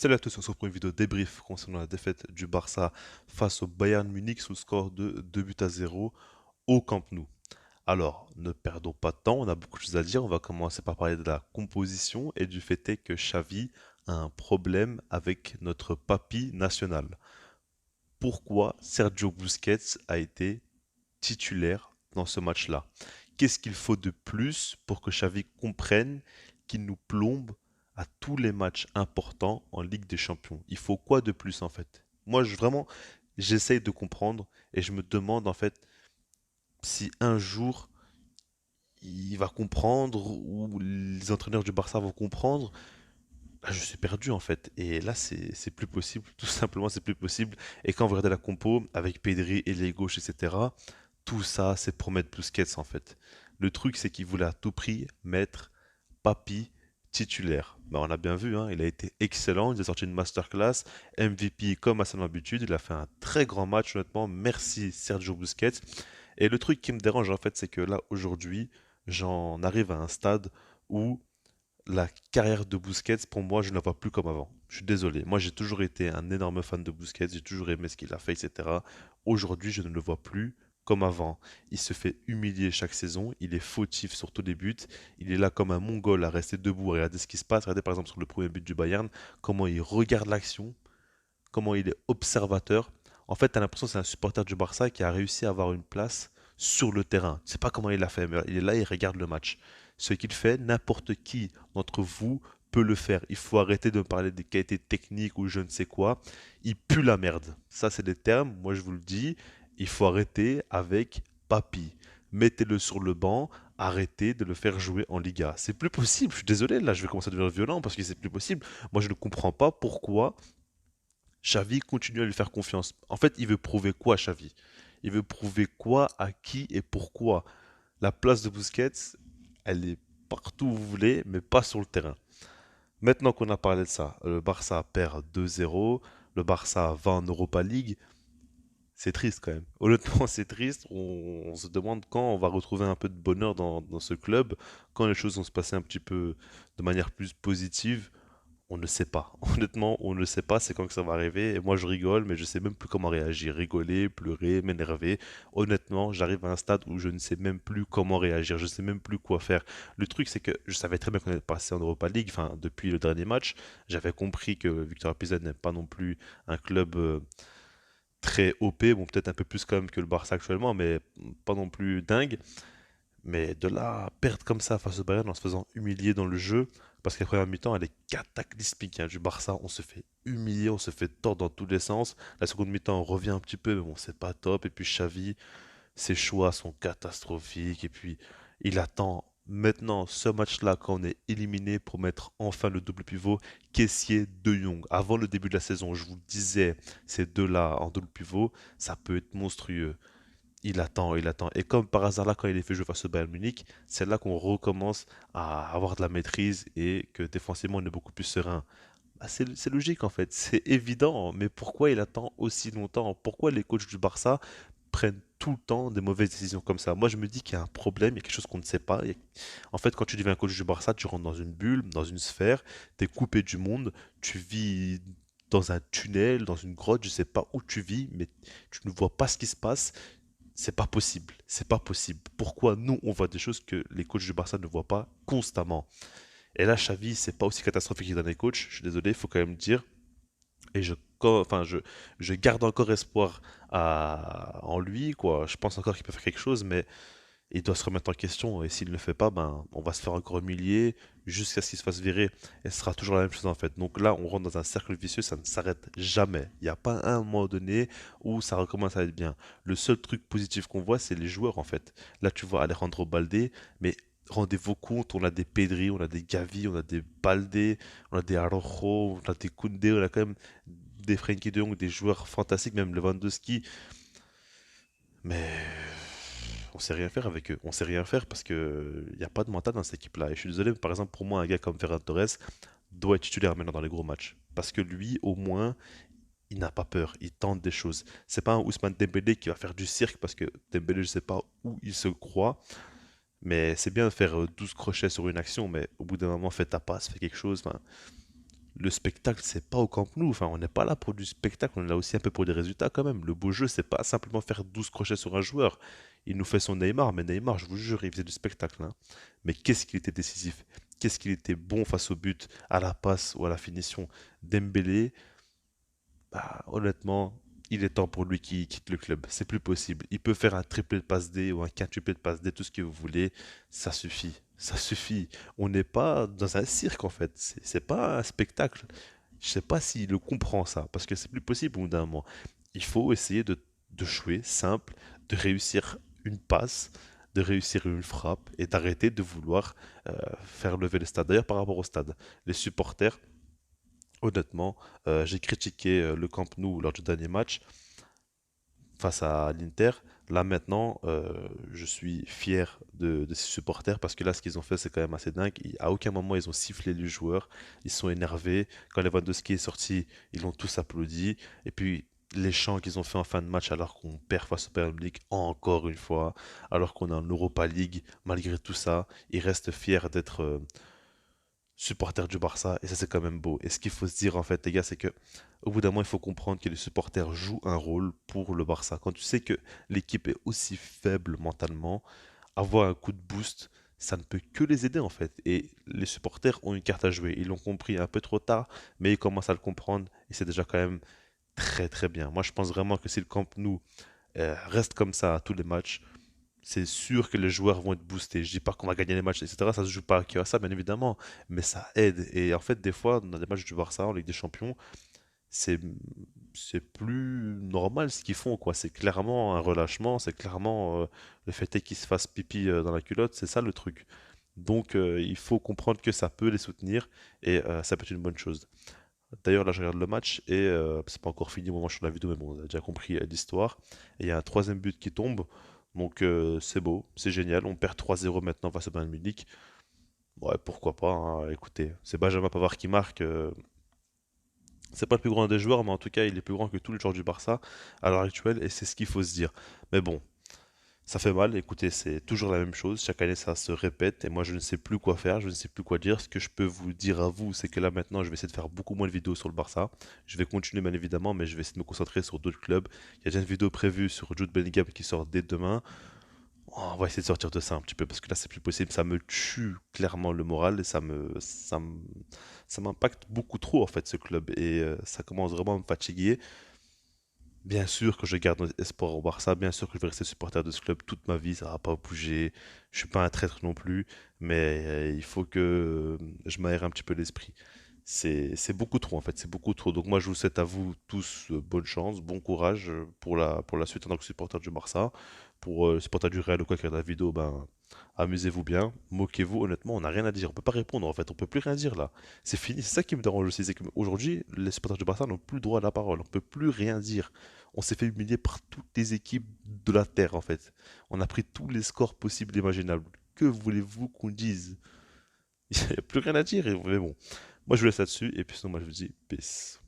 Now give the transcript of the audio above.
Salut à tous, on se retrouve pour une vidéo débrief concernant la défaite du Barça face au Bayern Munich sous le score de 2 buts à 0 au Camp Nou. Alors, ne perdons pas de temps, on a beaucoup de choses à dire. On va commencer par parler de la composition et du fait est que Xavi a un problème avec notre papy national. Pourquoi Sergio Busquets a été titulaire dans ce match-là? Qu'est-ce qu'il faut de plus pour que Xavi comprenne qu'il nous plombe à tous les matchs importants en Ligue des Champions? Il faut quoi de plus en fait? Moi, vraiment, j'essaye de comprendre et je me demande en fait si un jour il va comprendre ou les entraîneurs du Barça vont comprendre. Là, je suis perdu en fait. Et là, c'est plus possible. Tout simplement, c'est plus possible. Et quand vous regardez la compo avec Pedri et les gauches, etc., tout ça, c'est pour mettre Busquets en fait. Le truc, c'est qu'il voulait à tout prix mettre Papi titulaire. Ben, on a bien vu, hein, il a été excellent. Il a sorti une masterclass, MVP comme à son habitude. Il a fait un très grand match, honnêtement. Merci Sergio Busquets. Et le truc qui me dérange en fait, c'est que là, aujourd'hui, j'en arrive à un stade où la carrière de Busquets, pour moi, je ne la vois plus comme avant. Je suis désolé. Moi, j'ai toujours été un énorme fan de Busquets. J'ai toujours aimé ce qu'il a fait, etc. Aujourd'hui, je ne le vois plus comme avant. Il se fait humilier chaque saison. Il est fautif sur tous les buts. Il est là comme un Mongol à rester debout, à regarder ce qui se passe. Regardez par exemple sur le premier but du Bayern, comment il regarde l'action, comment il est observateur. En fait, tu as l'impression que c'est un supporter du Barça qui a réussi à avoir une place sur le terrain. Je sais pas comment il a fait, mais il est là, il regarde le match. Ce qu'il fait, n'importe qui d'entre vous peut le faire. Il faut arrêter de me parler des qualités techniques ou je ne sais quoi. Il pue la merde. Ça, c'est des termes, moi je vous le dis. Il faut arrêter avec Papi. Mettez-le sur le banc, arrêtez de le faire jouer en Liga. C'est plus possible, je suis désolé, là je vais commencer à devenir violent parce que c'est plus possible. Moi je ne comprends pas pourquoi Xavi continue à lui faire confiance. En fait, il veut prouver quoi, Xavi? Il veut prouver quoi, à qui et pourquoi? La place de Busquets, elle est partout où vous voulez, mais pas sur le terrain. Maintenant qu'on a parlé de ça, le Barça perd 2-0, le Barça va en Europa League. C'est triste quand même. Honnêtement, c'est triste. On se demande quand on va retrouver un peu de bonheur dans ce club, quand les choses vont se passer un petit peu de manière plus positive. On ne sait pas. Honnêtement, on ne sait pas c'est quand que ça va arriver. Et moi, je rigole, mais je sais même plus comment réagir. Rigoler, pleurer, m'énerver. Honnêtement, j'arrive à un stade où je ne sais même plus comment réagir. Je sais même plus quoi faire. Le truc, c'est que je savais très bien qu'on allait passer en Europa League. Enfin, depuis le dernier match, j'avais compris que Victoria Pilsen n'est pas non plus un club très OP. Bon, peut-être un peu plus quand même que le Barça actuellement, mais pas non plus dingue. Mais de là, à perdre comme ça face au Bayern en se faisant humilier dans le jeu, parce que la première mi-temps, elle est cataclysmique hein, du Barça. On se fait humilier, on se fait tordre dans tous les sens. La seconde mi-temps, on revient un petit peu, mais bon, c'est pas top. Et puis Xavi, ses choix sont catastrophiques. Et puis, il attend maintenant ce match-là, quand on est éliminé, pour mettre enfin le double pivot Kessié De Jong. Avant le début de la saison, je vous le disais, ces deux-là en double pivot, ça peut être monstrueux. Il attend, il attend. Et comme par hasard, là, quand il est fait jouer face au Bayern Munich, c'est là qu'on recommence à avoir de la maîtrise et que défensivement, on est beaucoup plus serein. Bah, c'est logique en fait, c'est évident, mais pourquoi il attend aussi longtemps? Pourquoi les coachs du Barça prennent tout le temps des mauvaises décisions comme ça? Moi, je me dis qu'il y a un problème, il y a quelque chose qu'on ne sait pas. En fait, quand tu deviens coach du Barça, tu rentres dans une bulle, dans une sphère, tu es coupé du monde, tu vis dans un tunnel, dans une grotte, je sais pas où tu vis, mais tu ne vois pas ce qui se passe. C'est pas possible. C'est pas possible. Pourquoi nous, on voit des choses que les coachs du Barça ne voient pas constamment? Et là, Xavi, c'est pas aussi catastrophique que dans les coachs. Je suis désolé, il faut quand même dire. Et je garde encore espoir en lui, quoi. Je pense encore qu'il peut faire quelque chose, mais il doit se remettre en question. Et s'il ne le fait pas, ben, on va se faire encore humilier jusqu'à ce qu'il se fasse virer. Et ce sera toujours la même chose en fait. Donc là, on rentre dans un cercle vicieux, ça ne s'arrête jamais. Il n'y a pas un moment donné où ça recommence à être bien. Le seul truc positif qu'on voit, c'est les joueurs en fait. Là, tu vois Alejandro Balde, mais rendez-vous compte, on a des Pedri, on a des Gavi, on a des Balde, on a des Araujo, on a des Koundé, on a quand même des Frenkie de Jong, des joueurs fantastiques, même Lewandowski. Mais on sait rien faire avec eux. On sait rien faire parce que il n'y a pas de mental dans cette équipe-là. Et je suis désolé, mais par exemple, pour moi, un gars comme Ferran Torres doit être titulaire maintenant dans les gros matchs. Parce que lui, au moins, il n'a pas peur. Il tente des choses. C'est pas un Ousmane Dembélé qui va faire du cirque parce que Dembélé, je sais pas où il se croit. Mais c'est bien de faire 12 crochets sur une action, mais au bout d'un moment, fais ta passe, fais quelque chose. Enfin, Le spectacle, c'est pas au Camp Nou. Enfin, on n'est pas là pour du spectacle, on est là aussi un peu pour des résultats quand même. Le beau jeu, c'est pas simplement faire 12 crochets sur un joueur. Il nous fait son Neymar, mais Neymar, je vous jure, il faisait du spectacle, hein. Mais qu'est-ce qu'il était décisif? Qu'est-ce qu'il était bon face au but, à la passe ou à la finition? Dembélé, bah, honnêtement, il est temps pour lui qu'il quitte le club. C'est plus possible. Il peut faire un triplé de passe D ou un quintuplé de passe D, tout ce que vous voulez. Ça suffit. Ça suffit. On n'est pas dans un cirque en fait. C'est pas un spectacle. Je sais pas s'il le comprend ça, parce que c'est plus possible au bout d'un moment. Il faut essayer de jouer simple, de réussir une passe, de réussir une frappe et d'arrêter de vouloir faire lever le stade. D'ailleurs, par rapport au stade, les supporters, honnêtement, j'ai critiqué le Camp Nou lors du dernier match face à l'Inter. Là maintenant, je suis fier de ces supporters parce que là, ce qu'ils ont fait, c'est quand même assez dingue. À aucun moment, ils ont sifflé les joueurs. Ils sont énervés. Quand Lewandowski est sorti, ils l'ont tous applaudi. Et puis, les chants qu'ils ont fait en fin de match alors qu'on perd face au Bayern Munich encore une fois, alors qu'on est en Europa League, malgré tout ça, ils restent fiers d'être supporter du Barça, et ça c'est quand même beau. Et ce qu'il faut se dire en fait, les gars, c'est que au bout d'un moment, il faut comprendre que les supporters jouent un rôle pour le Barça. Quand tu sais que l'équipe est aussi faible mentalement, avoir un coup de boost, ça ne peut que les aider en fait. Et les supporters ont une carte à jouer. Ils l'ont compris un peu trop tard, mais ils commencent à le comprendre, et c'est déjà quand même très très bien. Moi, je pense vraiment que si le Camp Nou reste comme ça à tous les matchs, c'est sûr que les joueurs vont être boostés. Je dis pas qu'on va gagner les matchs, etc. Ça se joue pas que à ça, bien évidemment, mais ça aide. Et en fait, des fois, dans des matchs du Barça en Ligue des Champions, c'est c'est plus normal ce qu'ils font, quoi. C'est clairement un relâchement, c'est clairement le fait est qu'ils se fassent pipi dans la culotte, c'est ça le truc. Donc, il faut comprendre que ça peut les soutenir et ça peut être une bonne chose. D'ailleurs, là, je regarde le match et c'est pas encore fini au moment où je suis sur la vidéo, mais bon, on a déjà compris l'histoire. Et il y a un troisième but qui tombe, donc c'est beau, c'est génial. On perd 3-0 maintenant face au Bayern Munich. Ouais, pourquoi pas, hein. Écoutez, c'est Benjamin Pavard qui marque. C'est pas le plus grand des joueurs, mais en tout cas, il est plus grand que tous les joueurs du Barça à l'heure actuelle, et c'est ce qu'il faut se dire. Mais bon, ça fait mal, écoutez, c'est toujours la même chose, chaque année ça se répète et moi je ne sais plus quoi faire, je ne sais plus quoi dire. Ce que je peux vous dire à vous, c'est que là maintenant je vais essayer de faire beaucoup moins de vidéos sur le Barça. Je vais continuer bien évidemment, mais je vais essayer de me concentrer sur d'autres clubs. Il y a déjà une vidéo prévue sur Jude Bellingham qui sort dès demain. Oh, on va essayer de sortir de ça un petit peu parce que là c'est plus possible, ça me tue clairement le moral et ça m'impacte beaucoup trop en fait ce club et ça commence vraiment à me fatiguer. Bien sûr que je garde espoir au Barça, bien sûr que je vais rester supporter de ce club toute ma vie, ça va pas bouger. Je suis pas un traître non plus, mais il faut que je m'aère un petit peu l'esprit. C'est beaucoup trop en fait, c'est beaucoup trop. Donc moi je vous souhaite à vous tous bonne chance, bon courage pour la suite en tant que supporter du Barça. Pour supporter du Real ou quoi qu'il y a la vidéo, ben amusez-vous bien, moquez-vous. Honnêtement, on n'a rien à dire, on peut pas répondre en fait, on peut plus rien dire là. C'est fini, c'est ça qui me dérange aussi, c'est qu'aujourd'hui les supporters du Barça n'ont plus le droit à la parole, on peut plus rien dire. On s'est fait humilier par toutes les équipes de la Terre en fait. On a pris tous les scores possibles et imaginables. Que voulez-vous qu'on dise? Il n'y a plus rien à dire, mais bon. Moi je vous laisse là-dessus, et puis sinon moi je vous dis peace.